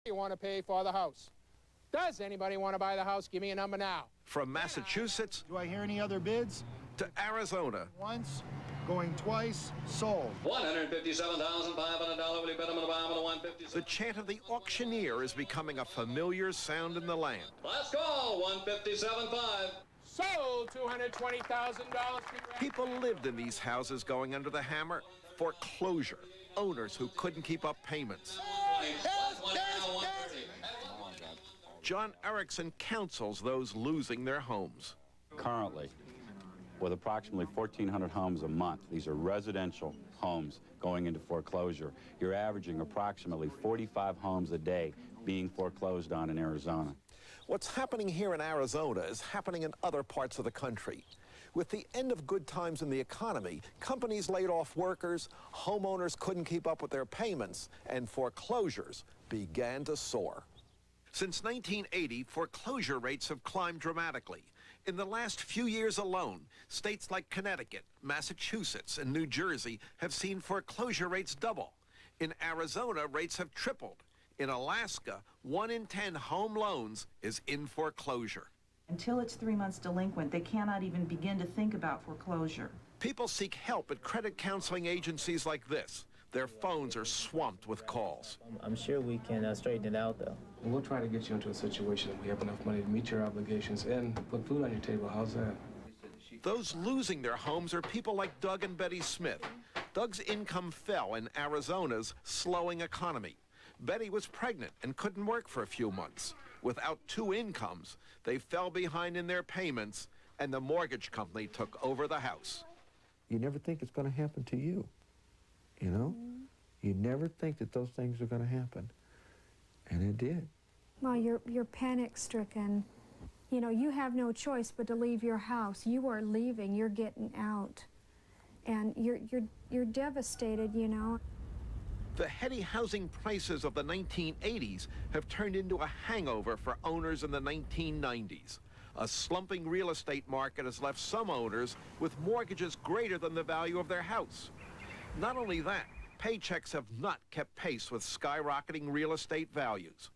you want to pay for the house? Does anybody want to buy the house? Give me a number now. From Massachusetts Do I hear any other bids? to Arizona. Once, going twice, sold. $157,500. Will you bet him on the bottom of the 157? The chant of the auctioneer is becoming a familiar sound in the land. Last call, 157.5. Sold $220,000. People lived in these houses going under the hammer. Foreclosure. Owners who couldn't keep up payments. John Erickson counsels those losing their homes. Currently, with approximately 1,400 homes a month, these are residential homes going into foreclosure, you're averaging approximately 45 homes a day being foreclosed on in Arizona. What's happening here in Arizona is happening in other parts of the country. With the end of good times in the economy, companies laid off workers, homeowners couldn't keep up with their payments, and foreclosures began to soar. Since 1980, foreclosure rates have climbed dramatically. In the last few years alone, states like Connecticut, Massachusetts, and New Jersey have seen foreclosure rates double. In Arizona, rates have tripled. In Alaska, 1 in 10 home loans is in foreclosure. Until it's 3 months delinquent, they cannot even begin to think about foreclosure. People seek help at credit counseling agencies like this. Their phones are swamped with calls. I'm sure we can straighten it out, though. We'll try to get you into a situation where we have enough money to meet your obligations and put food on your table. How's that? Those losing their homes are people like Doug and Betty Smith. Doug's income fell in Arizona's slowing economy. Betty was pregnant and couldn't work for a few months. Without 2 incomes, they fell behind in their payments, and the mortgage company took over the house. You never think it's going to happen to you, you know? You never think that those things are going to happen, and it did. Well, you're panic-stricken. You know, you have no choice but to leave your house. You are leaving. You're getting out, and you're devastated. You know. The heady housing prices of the 1980s have turned into a hangover for owners in the 1990s. A slumping real estate market has left some owners with mortgages greater than the value of their house. Not only that, paychecks have not kept pace with skyrocketing real estate values.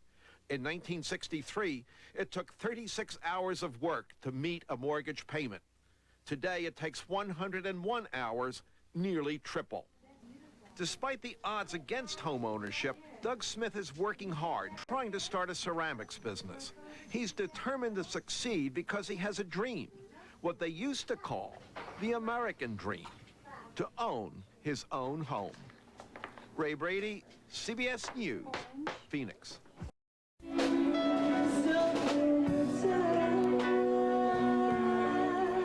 In 1963, it took 36 hours of work to meet a mortgage payment. Today, it takes 101 hours, nearly triple. Despite the odds against home ownership, Doug Smith is working hard, trying to start a ceramics business. He's determined to succeed because he has a dream, what they used to call the American dream, to own his own home. Ray Brady, CBS News, Phoenix.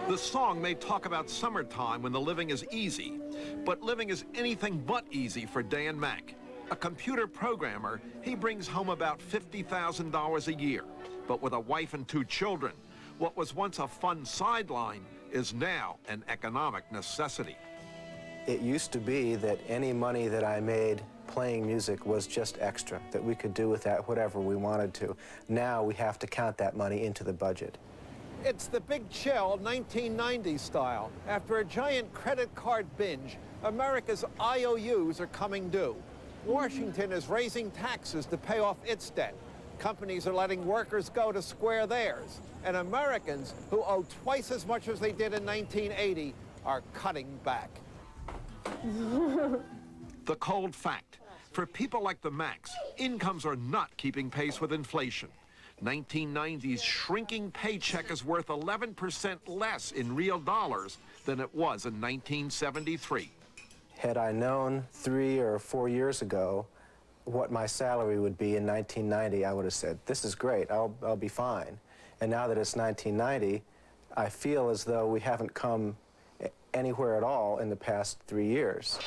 The song may talk about summertime when the living is easy, but living is anything but easy for Dan Mack. A computer programmer, he brings home about $50,000 a year. But with a wife and 2 children, what was once a fun sideline is now an economic necessity. It used to be that any money that I made playing music was just extra, that we could do with that whatever we wanted to. Now we have to count that money into the budget. It's the big chill 1990s style. After a giant credit card binge, America's IOUs are coming due. Washington is raising taxes to pay off its debt. Companies are letting workers go to square theirs. And Americans who owe twice as much as they did in 1980 are cutting back. The cold fact, for people like the Macks, incomes are not keeping pace with inflation. 1990's shrinking paycheck is worth 11% less in real dollars than it was in 1973. Had I known 3 or 4 years ago what my salary would be in 1990, I would have said, this is great, I'll be fine. And now that it's 1990, I feel as though we haven't come anywhere at all in the past 3 years.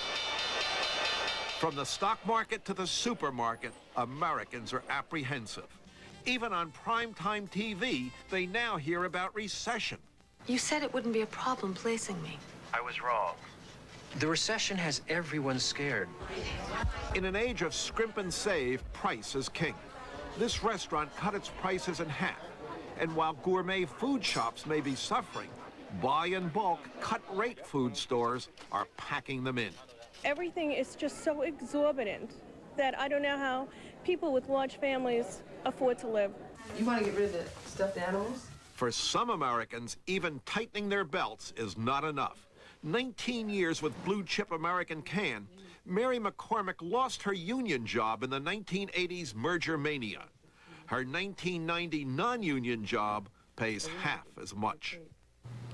From the stock market to the supermarket, Americans are apprehensive. Even on primetime TV, they now hear about recession. You said it wouldn't be a problem placing me. I was wrong. The recession has everyone scared. In an age of scrimp and save, price is king. This restaurant cut its prices in half. And while gourmet food shops may be suffering, buy in bulk, cut-rate food stores are packing them in. Everything is just so exorbitant that I don't know how people with large families afford to live. You want to get rid of the stuffed animals? For some Americans, even tightening their belts is not enough. 19 years with Blue Chip American Can, Mary McCormick lost her union job in the 1980s merger mania. Her 1990 non-union job pays half as much.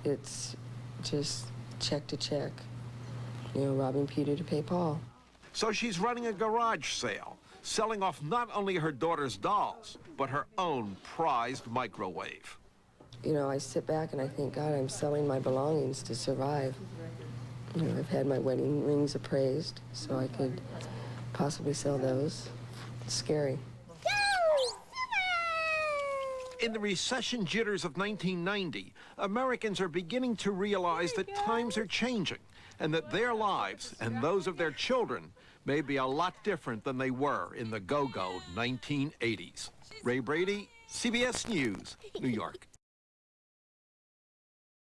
It's just check to check. You know, robbing Peter to pay Paul. So she's running a garage sale, selling off not only her daughter's dolls, but her own prized microwave. You know, I sit back and I think, God, I'm selling my belongings to survive. You know, I've had my wedding rings appraised, so I could possibly sell those. It's scary. In the recession jitters of 1990, Americans are beginning to realize that times are changing and that their lives and those of their children may be a lot different than they were in the go-go 1980s. Ray Brady, CBS News, New York.